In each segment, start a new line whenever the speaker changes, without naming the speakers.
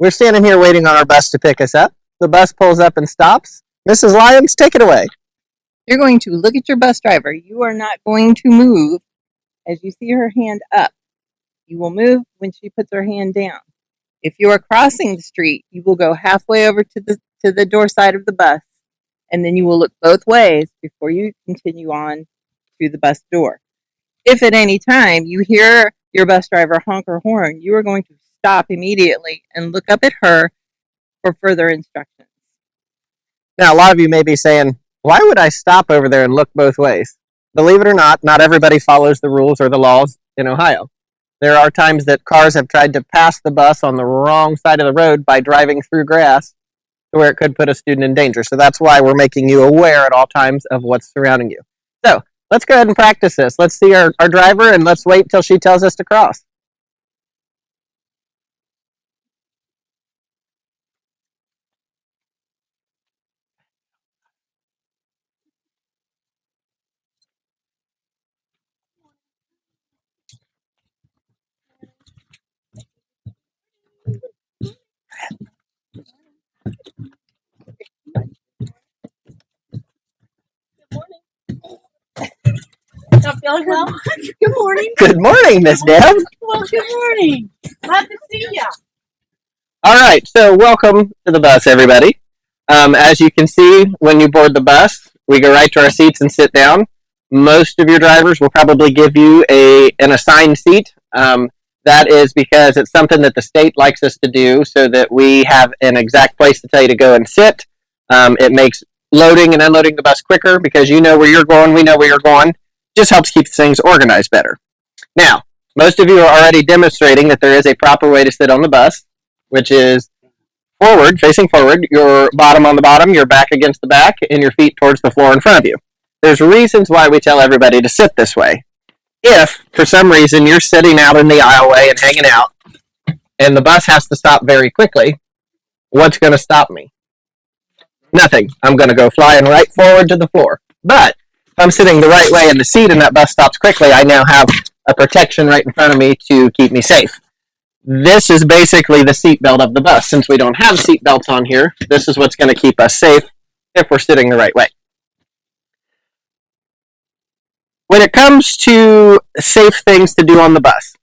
We're standing here waiting on our bus to pick us up. The bus pulls up and stops. Mrs. Lyons, take it away.
You're going to look at your bus driver. You are not going to move as you see her hand up. You will move when she puts her hand down. If you are crossing the street, you will go halfway over to the door side of the bus, and then you will look both ways before you continue on to the bus door. If at any time you hear your bus driver honk her horn, you are going to stop immediately and look up at her for further instructions.
Now, a lot of you may be saying, why would I stop over there and look both ways? Believe it or not everybody follows the rules or the laws in Ohio. There are times that cars have tried to pass the bus on the wrong side of the road by driving through grass to where it could put a student in danger. So that's why we're making you aware at all times of what's surrounding you. So let's go ahead and practice this. Let's see our driver and let's wait till she tells us to cross.
Not feeling well? Good morning.
Good morning, Miss Deb.
Well, good morning. Glad to see you.
All right, so welcome to the bus, everybody. As you can see, when you board the bus, we go right to our seats and sit down. Most of your drivers will probably give you an assigned seat. That is because it's something that the state likes us to do so that we have an exact place to tell you to go and sit. It makes loading and unloading the bus quicker because you know where you're going, we know where you're going. Just helps keep things organized better. Now, most of you are already demonstrating that there is a proper way to sit on the bus, which is forward, facing forward, your bottom on the bottom, your back against the back, and your feet towards the floor in front of you. There's reasons why we tell everybody to sit this way. If, for some reason, you're sitting out in the aisleway and hanging out, and the bus has to stop very quickly, what's going to stop me? Nothing. I'm going to go flying right forward to the floor. But if I'm sitting the right way in the seat and that bus stops quickly, I now have a protection right in front of me to keep me safe. This is basically the seatbelt of the bus. Since we don't have seatbelts on here, this is what's going to keep us safe if we're sitting the right way. When it comes to safe things to do on the bus,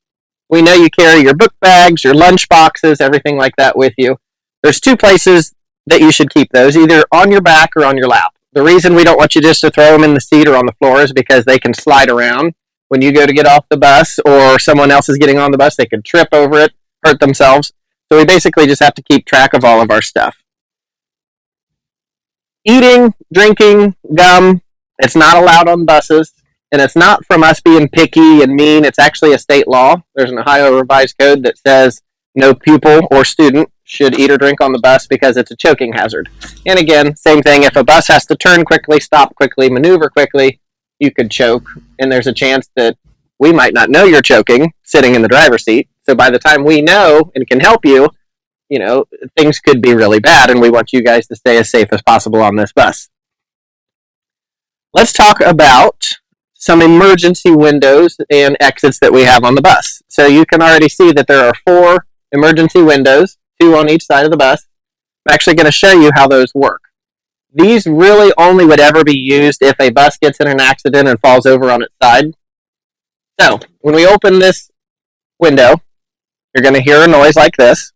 we know you carry your book bags, your lunch boxes, everything like that with you. There's two places that you should keep those, either on your back or on your lap. The reason we don't want you just to throw them in the seat or on the floor is because they can slide around. When you go to get off the bus or someone else is getting on the bus, they could trip over it, hurt themselves. So we basically just have to keep track of all of our stuff. Eating, drinking, gum, it's not allowed on buses. And it's not from us being picky and mean. It's actually a state law. There's an Ohio revised code that says no pupil or student should eat or drink on the bus because it's a choking hazard. And again, same thing. If a bus has to turn quickly, stop quickly, maneuver quickly, you could choke. And there's a chance that we might not know you're choking sitting in the driver's seat. So by the time we know and can help you, things could be really bad. And we want you guys to stay as safe as possible on this bus. Let's talk about some emergency windows and exits that we have on the bus. So you can already see that there are 4 emergency windows, 2 on each side of the bus. I'm actually going to show you how those work. These really only would ever be used if a bus gets in an accident and falls over on its side. So when we open this window, you're going to hear a noise like this.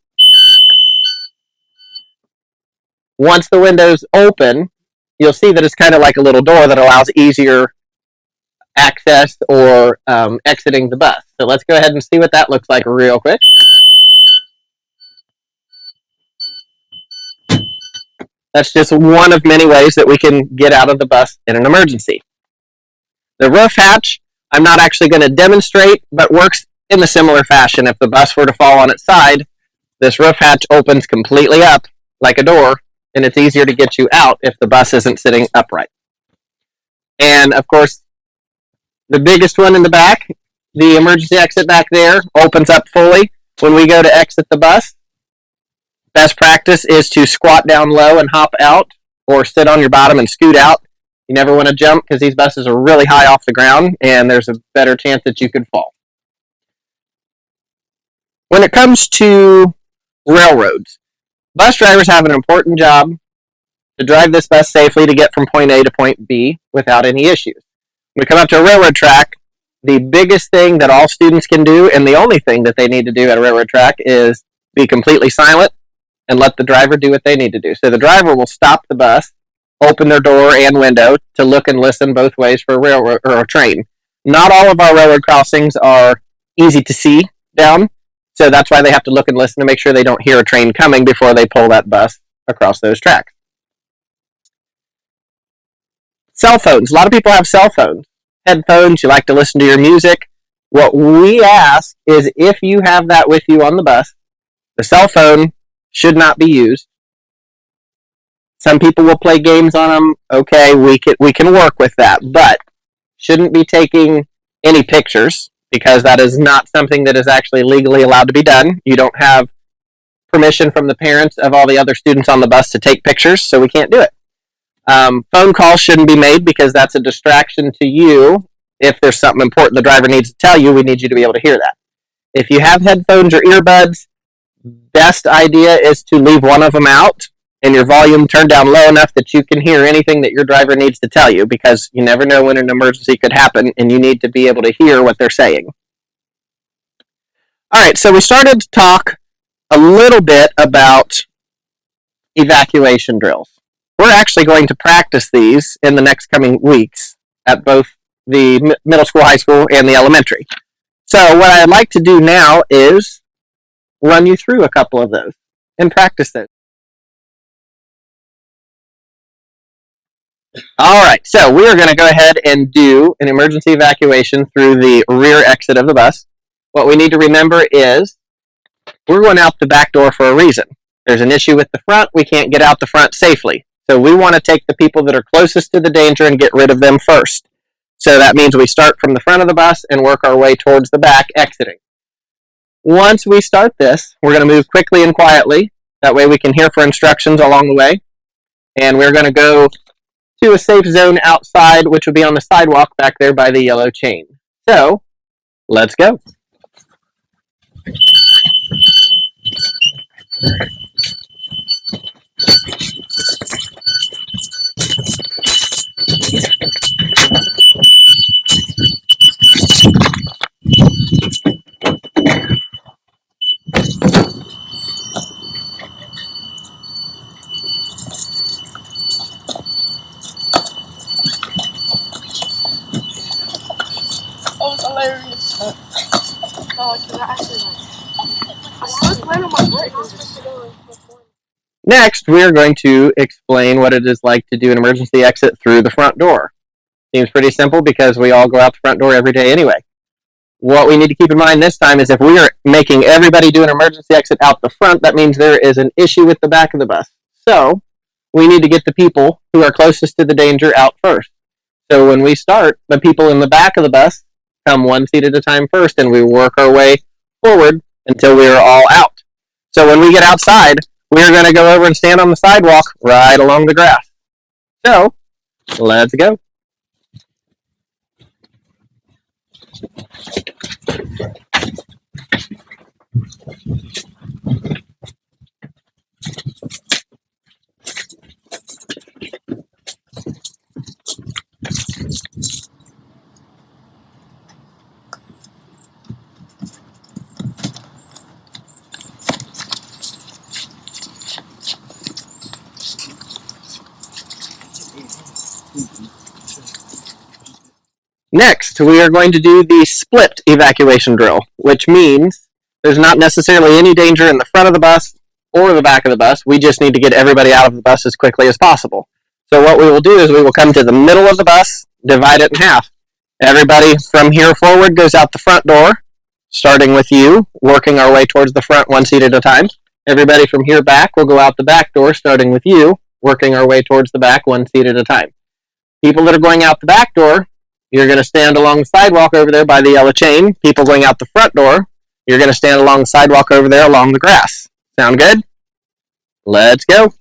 Once the window's open, you'll see that it's kind of like a little door that allows easier access or exiting the bus. So let's go ahead and see what that looks like real quick. That's just one of many ways that we can get out of the bus in an emergency. The roof hatch, I'm not actually going to demonstrate, but works in a similar fashion. If the bus were to fall on its side, this roof hatch opens completely up like a door, and it's easier to get you out if the bus isn't sitting upright. And of course, the biggest one in the back, the emergency exit back there, opens up fully. When we go to exit the bus, best practice is to squat down low and hop out, or sit on your bottom and scoot out. You never want to jump because these buses are really high off the ground and there's a better chance that you could fall. When it comes to railroads. Bus drivers have an important job to drive this bus safely to get from point A to point B without any issues. When we come up to a railroad track, the biggest thing that all students can do, and the only thing that they need to do at a railroad track, is be completely silent and let the driver do what they need to do. So the driver will stop the bus, open their door and window to look and listen both ways for a railroad or a train. Not all of our railroad crossings are easy to see down, so that's why they have to look and listen to make sure they don't hear a train coming before they pull that bus across those tracks. Cell phones. A lot of people have cell phones. Headphones, you like to listen to your music. What we ask is if you have that with you on the bus, the cell phone should not be used. Some people will play games on them. Okay, we can work with that, but shouldn't be taking any pictures because that is not something that is actually legally allowed to be done. You don't have permission from the parents of all the other students on the bus to take pictures, so we can't do it. Phone calls shouldn't be made because that's a distraction to you. If there's something important the driver needs to tell you, we need you to be able to hear that. If you have headphones or earbuds, best idea is to leave one of them out and your volume turned down low enough that you can hear anything that your driver needs to tell you, because you never know when an emergency could happen and you need to be able to hear what they're saying. All right, so we started to talk a little bit about evacuation drills. We're actually going to practice these in the next coming weeks at both the middle school, high school, and the elementary. So what I'd like to do now is run you through a couple of those and practice those. All right, so we are going to go ahead and do an emergency evacuation through the rear exit of the bus. What we need to remember is we're going out the back door for a reason. There's an issue with the front. We can't get out the front safely. So we want to take the people that are closest to the danger and get rid of them first. So that means we start from the front of the bus and work our way towards the back, exiting. Once we start this, we're going to move quickly and quietly. That way we can hear for instructions along the way. And we're going to go to a safe zone outside, which will be on the sidewalk back there by the yellow chain. So, let's go.
Oh, it's hilarious. I slipped right on my butt.
Next, we are going to explain what it is like to do an emergency exit through the front door. Seems pretty simple because we all go out the front door every day anyway. What we need to keep in mind this time is if we are making everybody do an emergency exit out the front, that means there is an issue with the back of the bus. So, we need to get the people who are closest to the danger out first. So when we start, the people in the back of the bus come one seat at a time first, and we work our way forward until we are all out. So when we get outside, we're going to go over and stand on the sidewalk right along the grass. So, let's go. Next, we are going to do the split evacuation drill, which means there's not necessarily any danger in the front of the bus or the back of the bus. We just need to get everybody out of the bus as quickly as possible. So what we will do is we will come to the middle of the bus, divide it in half. Everybody from here forward goes out the front door, starting with you, working our way towards the front one seat at a time. Everybody from here back will go out the back door, starting with you, working our way towards the back one seat at a time. People that are going out the back door, you're going to stand along the sidewalk over there by the yellow chain. People going out the front door, you're going to stand along the sidewalk over there along the grass. Sound good? Let's go.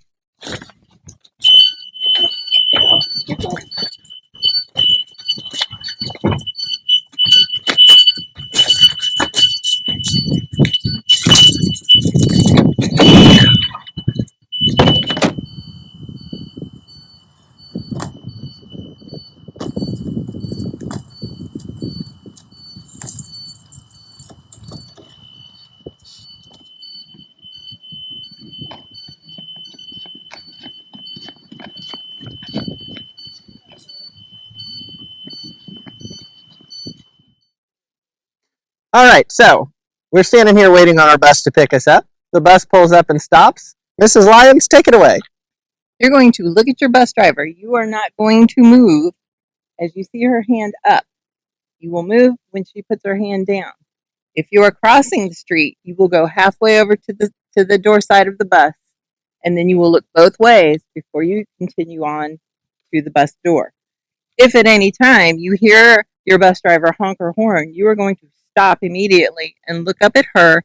All right, so we're standing here waiting on our bus to pick us up. The bus pulls up and stops. Mrs. Lyons, take it away.
You're going to look at your bus driver. You are not going to move as you see her hand up. You will move when she puts her hand down. If you are crossing the street, you will go halfway over to the door side of the bus, and then you will look both ways before you continue on to the bus door. If at any time you hear your bus driver honk her horn, you are going to stop immediately and look up at her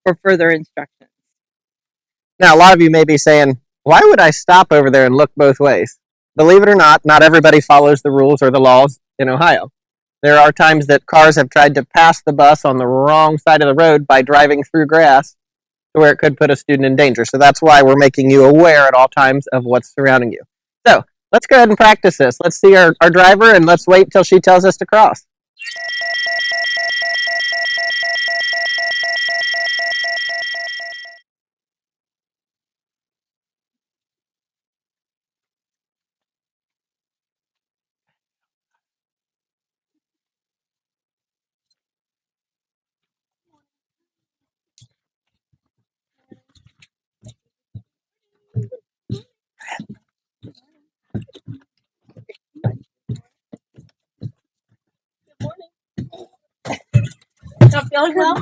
for further instructions.
Now, a lot of you may be saying, why would I stop over there and look both ways? Believe it or not everybody follows the rules or the laws in Ohio. There are times that cars have tried to pass the bus on the wrong side of the road by driving through grass to where it could put a student in danger. So that's why we're making you aware at all times of what's surrounding you. So let's go ahead and practice this. Let's see our driver and let's wait till she tells us to cross.
Not feeling well?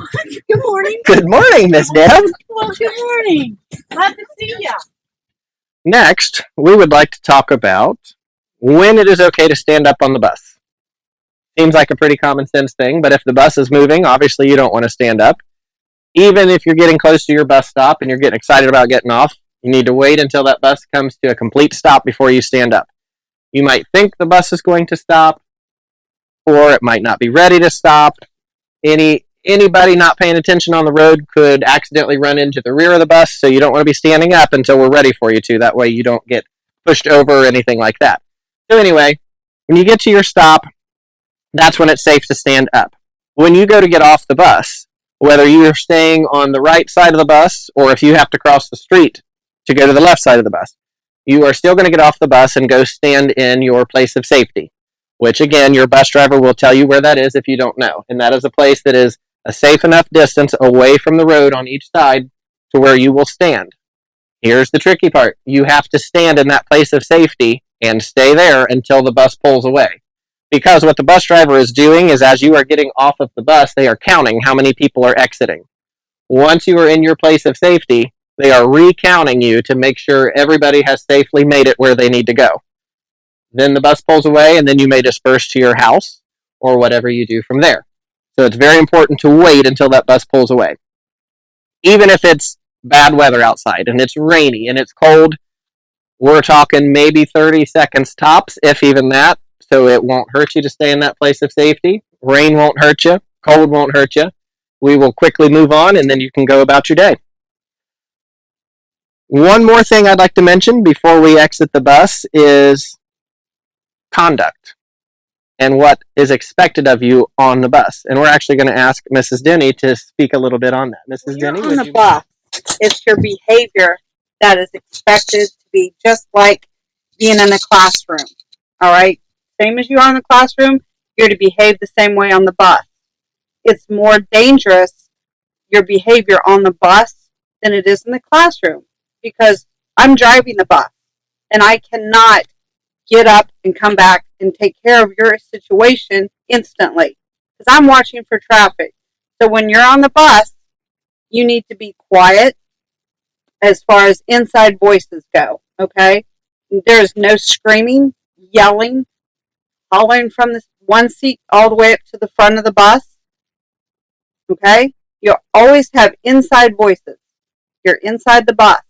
Good morning.
Good morning, Miss Deb.
Well, good morning. Glad to see ya.
Next, we would like to talk about when it is okay to stand up on the bus. Seems like a pretty common sense thing, but if the bus is moving, obviously you don't want to stand up. Even if you're getting close to your bus stop and you're getting excited about getting off, you need to wait until that bus comes to a complete stop before you stand up. You might think the bus is going to stop, or it might not be ready to stop. Anybody not paying attention on the road could accidentally run into the rear of the bus, so you don't want to be standing up until we're ready for you to. That way you don't get pushed over or anything like that. So anyway, when you get to your stop, that's when it's safe to stand up. When you go to get off the bus, whether you're staying on the right side of the bus or if you have to cross the street to go to the left side of the bus, you are still going to get off the bus and go stand in your place of safety, which again, your bus driver will tell you where that is if you don't know. And that is a place that is a safe enough distance away from the road on each side to where you will stand. Here's the tricky part. You have to stand in that place of safety and stay there until the bus pulls away. Because what the bus driver is doing is as you are getting off of the bus, they are counting how many people are exiting. Once you are in your place of safety, they are recounting you to make sure everybody has safely made it where they need to go. Then the bus pulls away, and then you may disperse to your house or whatever you do from there. So it's very important to wait until that bus pulls away. Even if it's bad weather outside and it's rainy and it's cold, we're talking maybe 30 seconds tops, if even that. So it won't hurt you to stay in that place of safety. Rain won't hurt you. Cold won't hurt you. We will quickly move on, and then you can go about your day. One more thing I'd like to mention before we exit the bus is conduct and what is expected of you on the bus. And we're actually going to ask Mrs. Denny to speak a little bit on that. Mrs. Denny,
on the bus, it's your behavior that is expected to be just like being in a classroom. All right? Same as you are in the classroom, you're to behave the same way on the bus. It's more dangerous, your behavior on the bus, than it is in the classroom. Because I'm driving the bus, and I cannot get up and come back and take care of your situation instantly. Because I'm watching for traffic. So when you're on the bus, you need to be quiet as far as inside voices go, okay? There's no screaming, yelling, hollering from this one seat all the way up to the front of the bus, okay? You'll always have inside voices. You're inside the bus,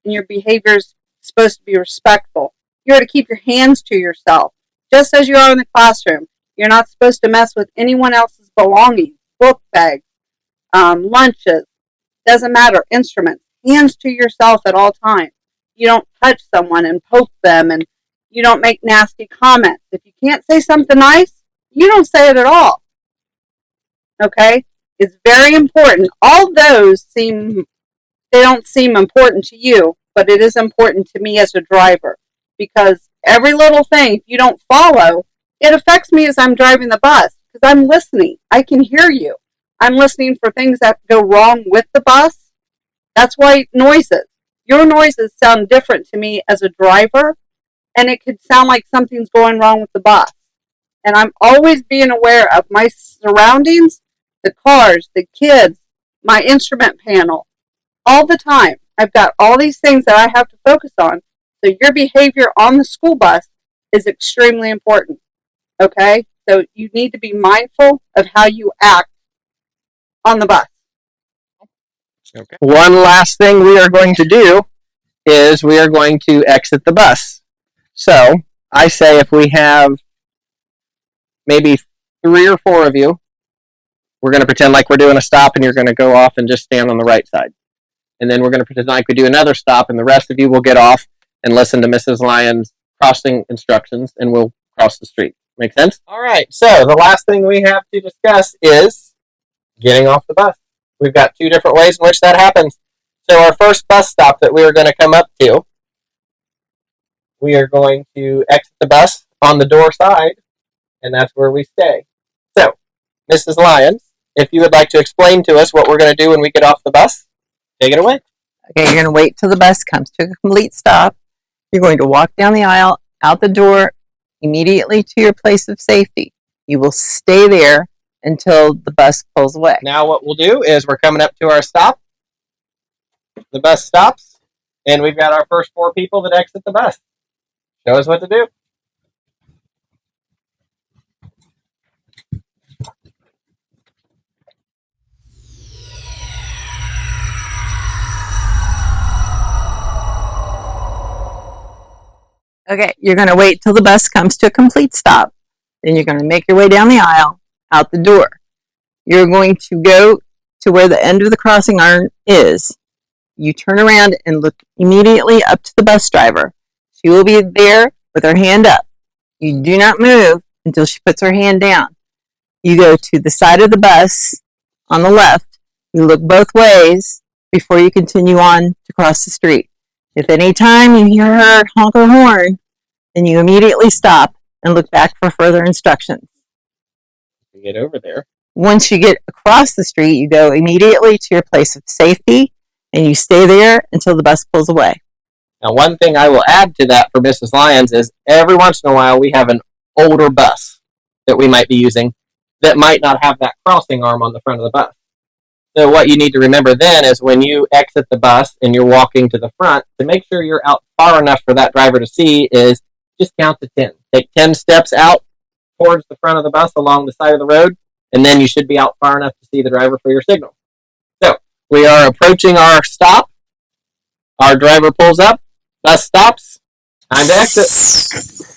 and your behavior is supposed to be respectful. You're to keep your hands to yourself, just as you are in the classroom. You're not supposed to mess with anyone else's belongings, book bags, lunches, doesn't matter, instruments. Hands to yourself at all times. You don't touch someone and poke them, and you don't make nasty comments. If you can't say something nice, you don't say it at all. Okay? It's very important. All those they don't seem important to you, but it is important to me as a driver, because every little thing, if you don't follow, it affects me as I'm driving the bus, because I'm listening. I can hear you. I'm listening for things that go wrong with the bus. That's why noises. Your noises sound different to me as a driver, and it could sound like something's going wrong with the bus. And I'm always being aware of my surroundings, the cars, the kids, my instrument panel, all the time. I've got all these things that I have to focus on. So your behavior on the school bus is extremely important. Okay? So you need to be mindful of how you act on the bus.
Okay. One last thing we are going to do is we are going to exit the bus. So I say if we have maybe 3 or 4 of you, we're going to pretend like we're doing a stop and you're going to go off and just stand on the right side. And then we're going to pretend like we do another stop and the rest of you will get off and listen to Mrs. Lyon's crossing instructions and we'll cross the street. Make sense? All right. So the last thing we have to discuss is getting off the bus. We've got 2 different ways in which that happens. So our first bus stop that we are going to come up to, we are going to exit the bus on the door side, and that's where we stay. So, Mrs. Lyons, if you would like to explain to us what we're going to do when we get off the bus, take it away.
Okay, you're going to wait till the bus comes to a complete stop. You're going to walk down the aisle, out the door, immediately to your place of safety. You will stay there until the bus pulls away.
Now what we'll do is we're coming up to our stop. The bus stops, and we've got our first 4 people that exit the bus. Show us what to do.
Okay, you're going to wait till the bus comes to a complete stop. Then you're going to make your way down the aisle, out the door. You're going to go to where the end of the crossing arm is. You turn around and look immediately up to the bus driver. She will be there with her hand up. You do not move until she puts her hand down. You go to the side of the bus on the left. You look both ways before you continue on to cross the street. If any time you hear her honk her horn, then you immediately stop and look back for further instructions.
Get over there.
Once you get across the street, you go immediately to your place of safety and you stay there until the bus pulls away.
Now, one thing I will add to that for Mrs. Lyons is every once in a while we have an older bus that we might be using that might not have that crossing arm on the front of the bus. So what you need to remember then is when you exit the bus and you're walking to the front, to make sure you're out far enough for that driver to see is just count to 10. Take 10 steps out towards the front of the bus along the side of the road, and then you should be out far enough to see the driver for your signal. So we are approaching our stop. Our driver pulls up, bus stops, time to exit.